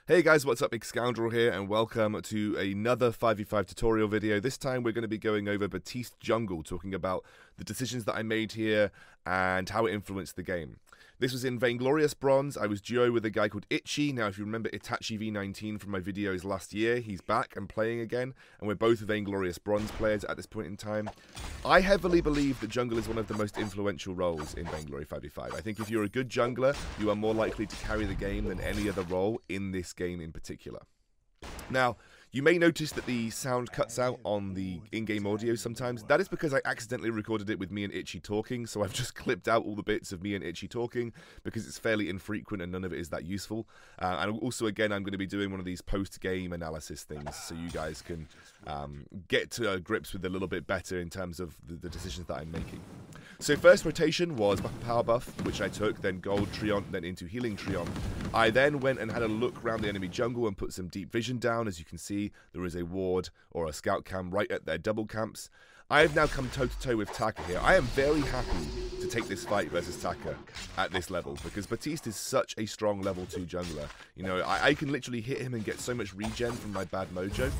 Hey guys, what's up? Excoundrel here, and welcome to another 5v5 tutorial video. This time we're going to be going over Baptiste Jungle, talking about the decisions that I made here and how it influenced the game. This was in Vainglory Bronze. I was duo with a guy called Itchy. Now, if you remember Itachi V19 from my videos last year, he's back and playing again, and we're both Vainglory Bronze players at this point in time. I heavily believe that jungle is one of the most influential roles in Vainglory 5v5. I think if you're a good jungler, you are more likely to carry the game than any other role in this game in particular. Now, you may notice that the sound cuts out on the in-game audio sometimes. That is because I accidentally recorded it with me and Itchy talking, so I've just clipped out all the bits of me and Itchy talking because it's fairly infrequent and none of it is that useful. And also, again, I'm going to be doing one of these post-game analysis things so you guys can get to grips with it a little bit better in terms of the decisions that I'm making. So first rotation was power buff, which I took, then gold Treant, then into healing Treant. I then went and had a look around the enemy jungle and put some deep vision down. As you can see, there is a ward or a scout cam right at their double camps. I have now come toe-to-toe with Taka here. I am very happy to take this fight versus Taka at this level because Baptiste is such a strong level 2 jungler. You know, I can literally hit him and get so much regen from my bad mojo.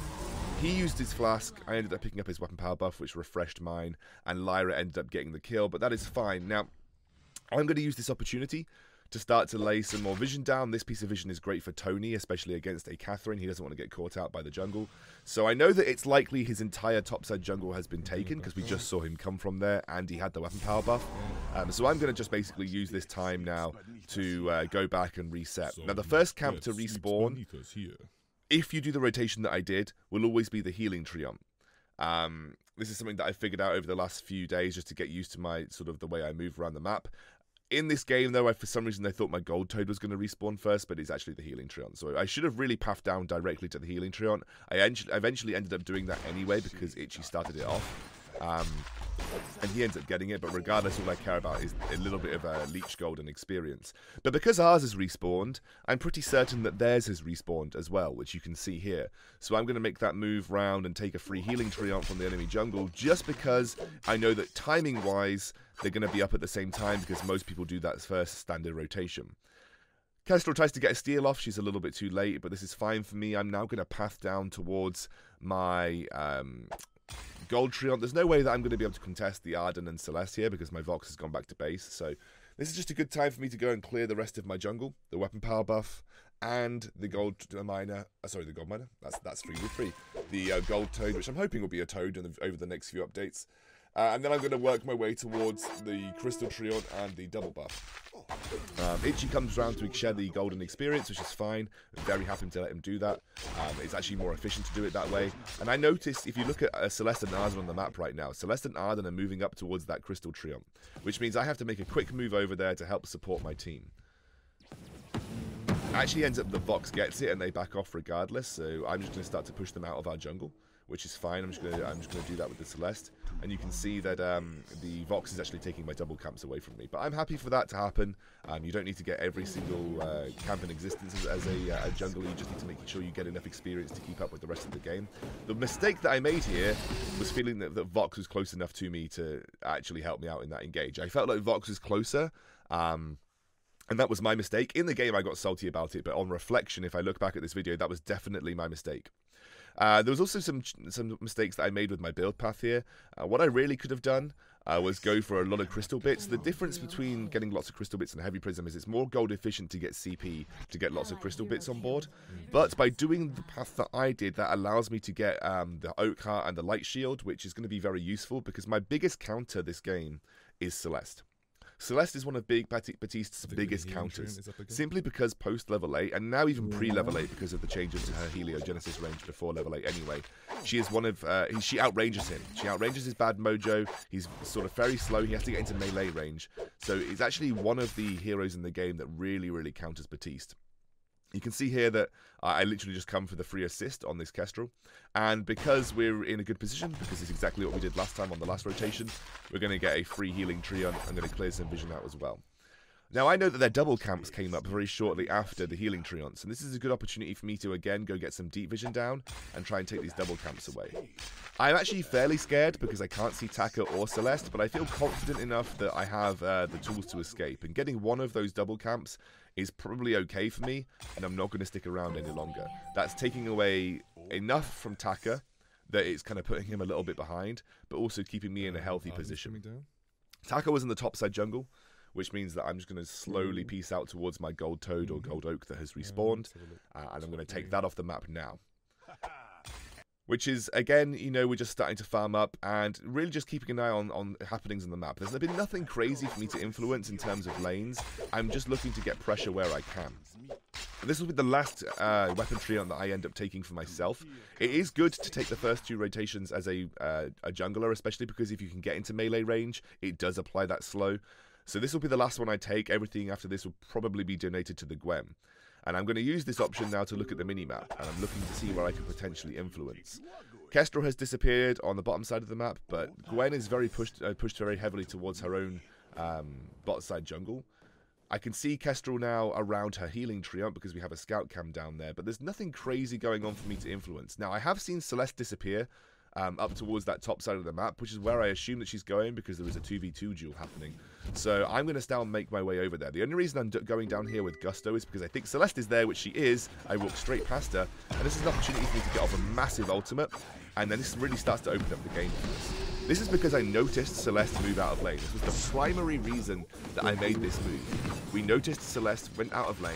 He used his flask, I ended up picking up his weapon power buff, which refreshed mine, and Lyra ended up getting the kill, but that is fine. Now, I'm going to use this opportunity to start to lay some more vision down. This piece of vision is great for Tony, especially against a Catherine. He doesn't want to get caught out by the jungle. So I know that it's likely his entire topside jungle has been taken, because we just saw him come from there, and he had the weapon power buff. So I'm going to just basically use this time now to go back and reset. Now, the first camp to respawn, if you do the rotation that I did, will always be the healing Treant. This is something that I figured out over the last few days just to get used to my the way I move around the map. In this game, though, for some reason I thought my gold toad was going to respawn first, but it's actually the healing Treant. So I should have really pathed down directly to the healing Treant. I eventually ended up doing that anyway because Itchy started it off. And he ends up getting it, but regardless, all I care about is a little bit of leech gold and experience. But because ours has respawned, I'm pretty certain that theirs has respawned as well, which you can see here. So I'm going to make that move round and take a free healing Treant from the enemy jungle, just because I know that timing-wise, they're going to be up at the same time, because most people do that first standard rotation. Kestrel tries to get a steal off. She's a little bit too late, but this is fine for me. I'm now going to path down towards my gold Treant. There's no way that I'm going to be able to contest the Arden and Celeste here because my Vox has gone back to base. So this is just a good time for me to go and clear the rest of my jungle, the weapon power buff, and the gold miner. Sorry, the gold miner. That's free with free. The gold toad, which I'm hoping will be a toad over the next few updates. And then I'm going to work my way towards the crystal Treant and the double buff. Itchy comes around to share the golden experience, which is fine. I'm very happy to let him do that. It's actually more efficient to do it that way. And I noticed, if you look at Celeste and Arden on the map right now, Celeste and Arden are moving up towards that crystal Treant, which means I have to make a quick move over there to help support my team. Actually ends up the Vox gets it and they back off regardless, so I'm just going to start to push them out of our jungle, which is fine. I'm just going to do that with the Celeste, and you can see that the Vox is actually taking my double camps away from me. But I'm happy for that to happen. You don't need to get every single camp in existence as a jungler. You just need to make sure you get enough experience to keep up with the rest of the game. The mistake that I made here was feeling that Vox was close enough to me to actually help me out in that engage. I felt like Vox was closer, and that was my mistake. In the game, I got salty about it, but on reflection, if I look back at this video, that was definitely my mistake. There was also some mistakes that I made with my build path here. What I really could have done was go for a lot of crystal bits. The difference between getting lots of crystal bits and heavy prism is it's more gold efficient to get CP to get lots of crystal bits on board. But by doing the path that I did, that allows me to get the oak heart and the light shield, which is going to be very useful because my biggest counter this game is Celeste. Celeste is one of Baptiste's biggest counters, simply because post-level 8, and now even pre-level 8 because of the changes to her heliogenesis range before level 8 anyway, she is one of, she outranges him. She outranges his bad mojo, he's sort of very slow, he has to get into melee range, so he's actually one of the heroes in the game that really, really counters Baptiste. You can see here that I literally just come for the free assist on this Kestrel, and because we're in a good position, because it's exactly what we did last time on the last rotation, we're going to get a free healing Treant. I'm going to clear some vision out as well. Now, I know that their double camps came up very shortly after the healing treants, and this is a good opportunity for me to, again, go get some deep vision down and try and take these double camps away. I'm actually fairly scared because I can't see Taka or Celeste, but I feel confident enough that I have the tools to escape, and getting one of those double camps is probably okay for me, and I'm not going to stick around any longer. That's taking away enough from Taka that it's kind of putting him a little bit behind, but also keeping me in a healthy position. Taka was in the top side jungle, which means that I'm just going to slowly piece out towards my gold toad or gold oak that has respawned, and I'm going to take that off the map now. Which is, again, you know, we're just starting to farm up and really just keeping an eye on happenings on the map. There's been nothing crazy for me to influence in terms of lanes. I'm just looking to get pressure where I can. And this will be the last weapon treant that I end up taking for myself. It is good to take the first 2 rotations as a jungler, especially because if you can get into melee range, it does apply that slow. So this will be the last one I take. Everything after this will probably be donated to the Gwen. And I'm going to use this option now to look at the minimap, and I'm looking to see where I can potentially influence. Kestrel has disappeared on the bottom side of the map, but Gwen is very pushed very heavily towards her own bot side jungle. I can see Kestrel now around her healing treant because we have a scout cam down there, but there's nothing crazy going on for me to influence. Now, I have seen Celeste disappear up towards that top side of the map, which is where I assume that she's going because there is a 2v2 duel happening. So I'm going to still make my way over there. The only reason I'm going down here with Gusto is because I think Celeste is there, which she is. I walk straight past her, and this is an opportunity for me to get off a massive ultimate, and then this really starts to open up the game for us. This is because I noticed Celeste move out of lane. This was the primary reason that I made this move. We noticed Celeste went out of lane,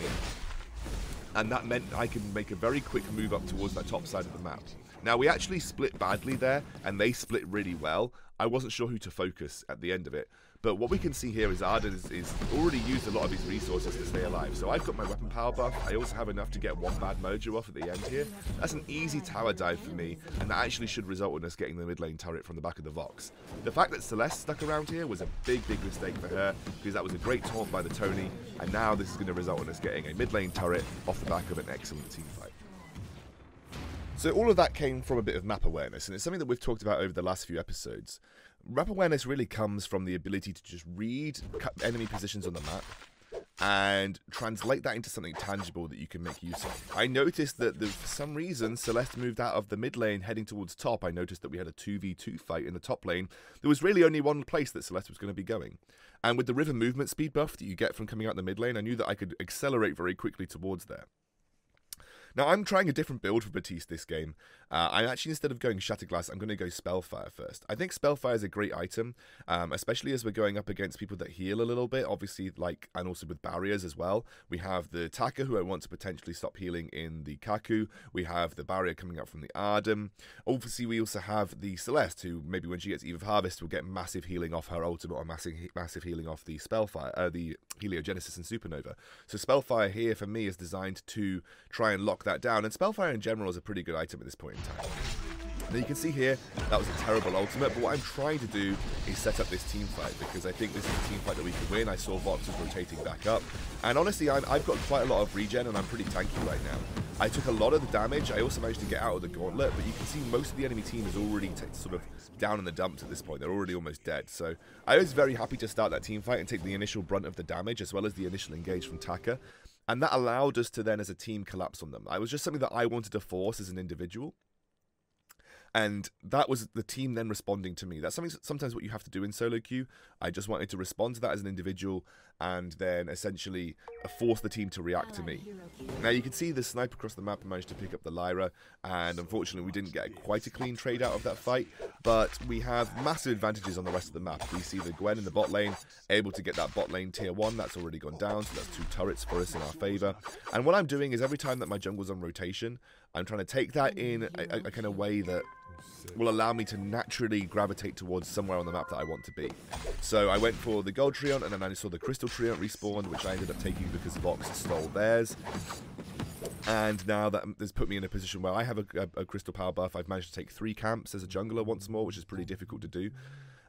and that meant I could make a very quick move up towards that top side of the map. Now, we actually split badly there, and they split really well. I wasn't sure who to focus at the end of it. But what we can see here is Arden is already used a lot of his resources to stay alive. So I've got my weapon power buff. I also have enough to get one bad mojo off at the end here. That's an easy tower dive for me, and that actually should result in us getting the mid lane turret from the back of the Vox. The fact that Celeste stuck around here was a big mistake for her, because that was a great taunt by the Tony, and now this is going to result in us getting a mid lane turret off the back of an excellent team fight. So all of that came from a bit of map awareness, and it's something that we've talked about over the last few episodes. Map awareness really comes from the ability to just read enemy positions on the map and translate that into something tangible that you can make use of. I noticed that for some reason Celeste moved out of the mid lane heading towards top. I noticed that we had a 2v2 fight in the top lane. There was really only one place that Celeste was going to be going. And with the river movement speed buff that you get from coming out the mid lane, I knew that I could accelerate very quickly towards there. Now, I'm trying a different build for Baptiste this game. I'm actually, instead of going Shatterglass, I'm going to go Spellfire first. I think Spellfire is a great item, especially as we're going up against people that heal a little bit, obviously, and also with barriers as well. We have the Taka, who I want to potentially stop healing in the Kaku. We have the barrier coming up from the Arden. Obviously, we also have the Celeste, who maybe when she gets Eve of Harvest will get massive healing off her ultimate, or massive healing off the Spellfire, the Heliogenesis and Supernova. So Spellfire here, for me, is designed to try and lock that down, and Spellfire in general is a pretty good item at this point in time. Now you can see here, that was a terrible ultimate, but what I'm trying to do is set up this team fight, because I think this is a team fight that we can win. I saw Vox is rotating back up, and honestly, I've got quite a lot of regen, and I'm pretty tanky right now. I took a lot of the damage. I also managed to get out of the gauntlet, but you can see most of the enemy team is already sort of down in the dumps at this point. They're already almost dead, so I was very happy to start that team fight and take the initial brunt of the damage, as well as the initial engage from Taka. And that allowed us to then, as a team, collapse on them. It was just something that I wanted to force as an individual. And that was the team then responding to me. That's sometimes what you have to do in solo queue. I just wanted to respond to that as an individual and then essentially force the team to react to me. Now you can see the sniper across the map managed to pick up the Lyra, and unfortunately we didn't get quite a clean trade out of that fight, but we have massive advantages on the rest of the map. We see the Gwen in the bot lane, able to get that bot lane tier 1, that's already gone down, so that's 2 turrets for us in our favour. And what I'm doing is every time that my jungle's on rotation, I'm trying to take that in a kind of way that will allow me to naturally gravitate towards somewhere on the map that I want to be. So I went for the gold treant, and then I saw the crystal treant respawn, which I ended up taking because Vox stole theirs. And now that has put me in a position where I have a crystal power buff. I've managed to take 3 camps as a jungler once more, which is pretty difficult to do.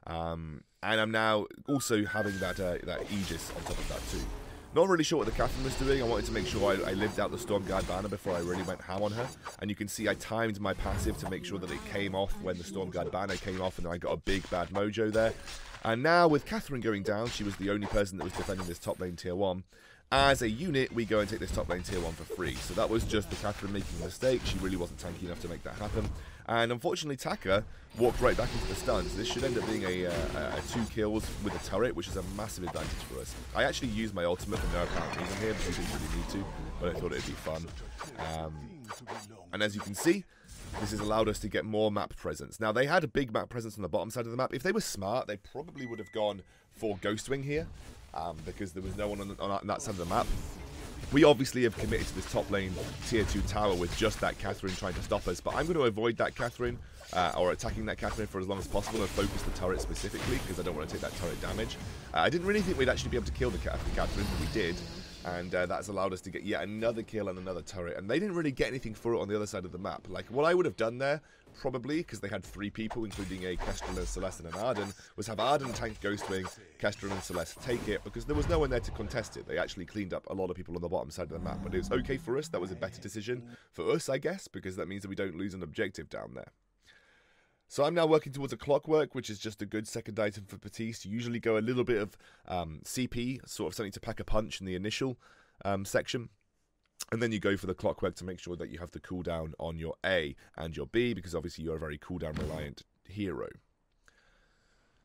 And I'm now also having that Aegis on top of that too. Not really sure what the Catherine was doing. I wanted to make sure I lived out the Stormguard banner before I really went ham on her. And you can see I timed my passive to make sure that it came off when the Stormguard banner came off, and then I got a big bad mojo there. And now with Catherine going down, she was the only person that was defending this top lane tier 1. As a unit, we go and take this top lane tier 1 for free. So that was just the Catherine making a mistake. She really wasn't tanky enough to make that happen. And unfortunately, Taka walked right back into the stuns. This should end up being a 2 kills with a turret, which is a massive advantage for us. I actually used my ultimate for no apparent reason here, because I didn't really need to, but I thought it'd be fun. And as you can see, this has allowed us to get more map presence. Now, they had a big map presence on the bottom side of the map. If they were smart, they probably would have gone for Ghostwing here, because there was no one on that side of the map. We obviously have committed to this top lane tier 2 tower with just that Catherine trying to stop us, but I'm going to avoid that Catherine, or attacking that Catherine for as long as possible, and focus the turret specifically, because I don't want to take that turret damage. I didn't really think we'd actually be able to kill the Catherine, but we did. And that's allowed us to get yet another kill and another turret. And they didn't really get anything for it on the other side of the map. Like, what I would have done there, probably, because they had 3 people, including a Kestrel, a Celeste, and an Arden, was have Arden tank Ghostwing, Kestrel and Celeste take it, because there was no one there to contest it. They actually cleaned up a lot of people on the bottom side of the map. But it was okay for us. That was a better decision for us, I guess, because that means that we don't lose an objective down there. So I'm now working towards a Clockwork, which is just a good second item for Baptiste. You usually go a little bit of CP, sort of something to pack a punch in the initial section, and then you go for the Clockwork to make sure that you have the cooldown on your A and your B, because obviously you're a very cooldown reliant hero.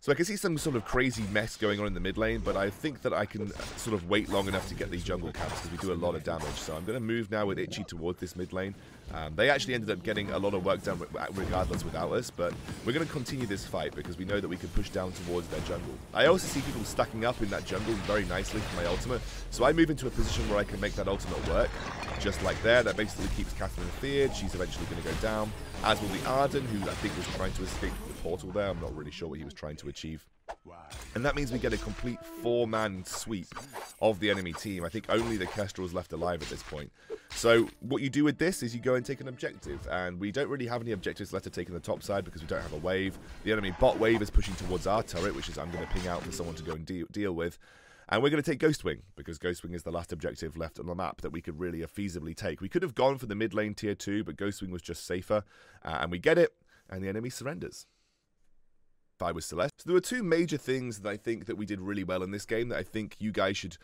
So I can see some sort of crazy mess going on in the mid lane, but I think that I can sort of wait long enough to get these jungle camps, because we do a lot of damage. So I'm going to move now with Itchy towards this mid lane. They actually ended up getting a lot of work done regardless without us, but we're going to continue this fight because we know that we can push down towards their jungle. I also see people stacking up in that jungle very nicely for my ultimate, so I move into a position where I can make that ultimate work, just like there. That basically keeps Catherine feared. She's eventually going to go down, as will the Arden, who I think was trying to escape the portal there. I'm not really sure what he was trying to achieve. And that means we get a complete 4-man sweep of the enemy team. I think only the Kestrel's left alive at this point. So what you do with this is you go and take an objective, and we don't really have any objectives left to take in the top side because we don't have a wave. The enemy bot wave is pushing towards our turret, which is I'm going to ping out for someone to go and deal with. And we're going to take Ghostwing, because Ghostwing is the last objective left on the map that we could really feasibly take. We could have gone for the mid lane tier 2, but Ghostwing was just safer, and we get it, and the enemy surrenders. If I was Celeste. So there were 2 major things that I think that we did really well in this game that I think you guys should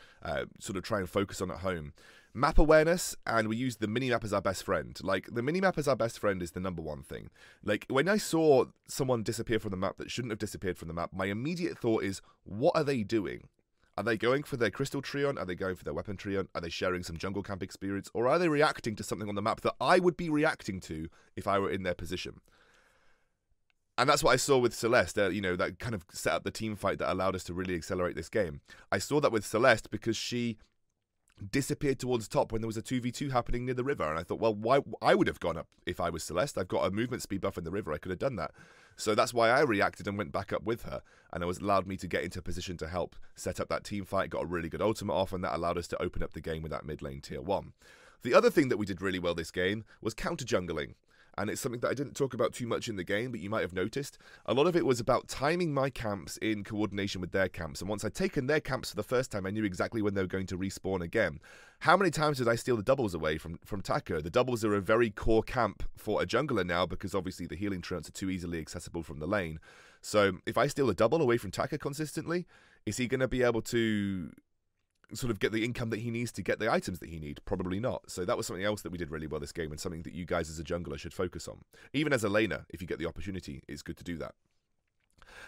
sort of try and focus on at home. Map awareness, and we used the minimap as our best friend. Like, the minimap as our best friend is the #1 thing. Like, when I saw someone disappear from the map that shouldn't have disappeared from the map, my immediate thought is, what are they doing? Are they going for their Crystal Treant? Are they going for their Weapon Treant? Are they sharing some jungle camp experience? Or are they reacting to something on the map that I would be reacting to if I were in their position? And that's what I saw with Celeste, you know, that kind of set up the team fight that allowed us to really accelerate this game. I saw that with Celeste because she disappeared towards top when there was a 2v2 happening near the river, and I thought, well, why I would have gone up if I was Celeste. I've got a movement speed buff in the river, I could have done that. So that's why I reacted and went back up with her, and it was allowed me to get into position to help set up that team fight, got a really good ultimate off, and that allowed us to open up the game with that mid lane tier 1. The other thing that we did really well this game was counter jungling. And it's something that I didn't talk about too much in the game, but you might have noticed. A lot of it was about timing my camps in coordination with their camps. And once I'd taken their camps for the first time, I knew exactly when they were going to respawn again. How many times did I steal the doubles away from Taka? The doubles are a very core camp for a jungler now, because obviously the healing treants are too easily accessible from the lane. So if I steal a double away from Taka consistently, is he going to be able to sort of get the income that he needs to get the items that he needs? Probably not. So that was something else that we did really well this game, and something that you guys as a jungler should focus on. Even as a laner, if you get the opportunity, it's good to do that.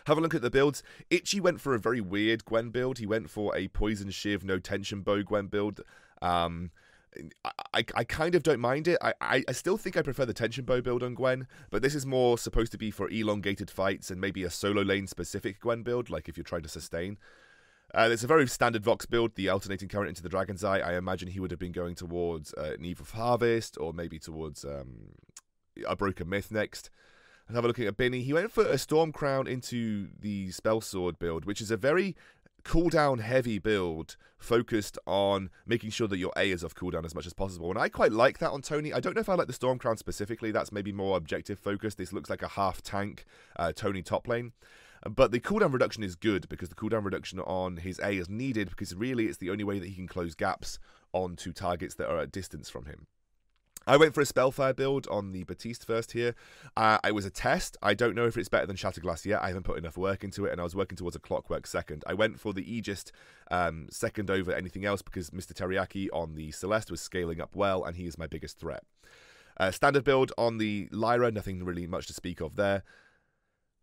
Have a look at the builds. Itchy went for a very weird Gwen build. He went for a Poison Shiv, no tension bow Gwen build. I kind of don't mind it. I still think I prefer the tension bow build on Gwen, but this is more supposed to be for elongated fights and maybe a solo lane specific Gwen build, like if you're trying to sustain. It's a very standard Vox build, the alternating current into the Dragon's Eye. I imagine he would have been going towards an Eve of Harvest, or maybe towards a Broken Myth next. And have a look at Binny. He went for a Storm Crown into the Spell Sword build, which is a very cooldown heavy build focused on making sure that your A is off cooldown as much as possible. And I quite like that on Tony. I don't know if I like the Storm Crown specifically. That's maybe more objective focused. This looks like a half tank Tony top lane. But the cooldown reduction is good because the cooldown reduction on his A is needed because really it's the only way that he can close gaps onto targets that are at distance from him. I went for a Spellfire build on the Baptiste first here. It was a test. I don't know if it's better than Shatterglass yet. I haven't put enough work into it, and I was working towards a Clockwork second. I went for the Aegis second over anything else because Mr. Teriyaki on the Celeste was scaling up well, and he is my biggest threat. Standard build on the Lyra, nothing really much to speak of there.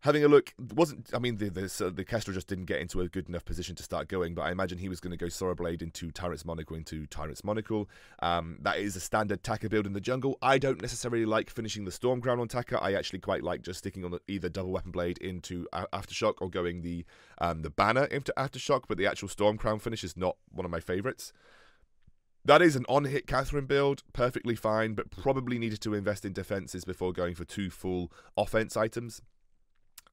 Having a look, the Kestrel just didn't get into a good enough position to start going, but I imagine he was going to go Sora Blade into Tyrant's Monocle into Tyrant's Monocle. That is a standard Taka build in the jungle. I don't necessarily like finishing the Storm Crown on Taka. I actually quite like just sticking on either Double Weapon Blade into Aftershock or going the banner into Aftershock, but the actual Storm Crown finish is not one of my favourites. That is an on-hit Catherine build, perfectly fine, but probably needed to invest in defences before going for 2 full offense items.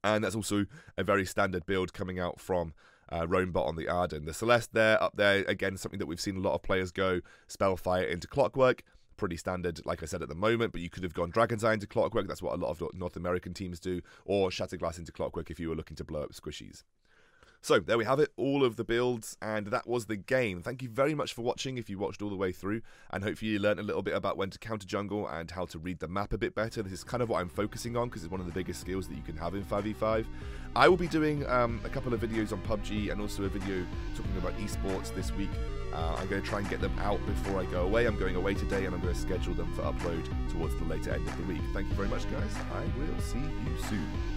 And that's also a very standard build coming out from Roambot on the Arden. The Celeste there, up there, again, something that we've seen a lot of players go Spellfire into Clockwork. Pretty standard, like I said, at the moment, but you could have gone Dragon's Eye into Clockwork. That's what a lot of North American teams do. Or Shatterglass into Clockwork if you were looking to blow up squishies. So, there we have it, all of the builds, and that was the game. Thank you very much for watching if you watched all the way through, and hopefully you learned a little bit about when to counter jungle and how to read the map a bit better. This is kind of what I'm focusing on because it's one of the biggest skills that you can have in 5v5. I will be doing a couple of videos on PUBG and also a video talking about esports this week. I'm going to try and get them out before I go away. I'm going away today and I'm going to schedule them for upload towards the later end of the week. Thank you very much, guys. I will see you soon.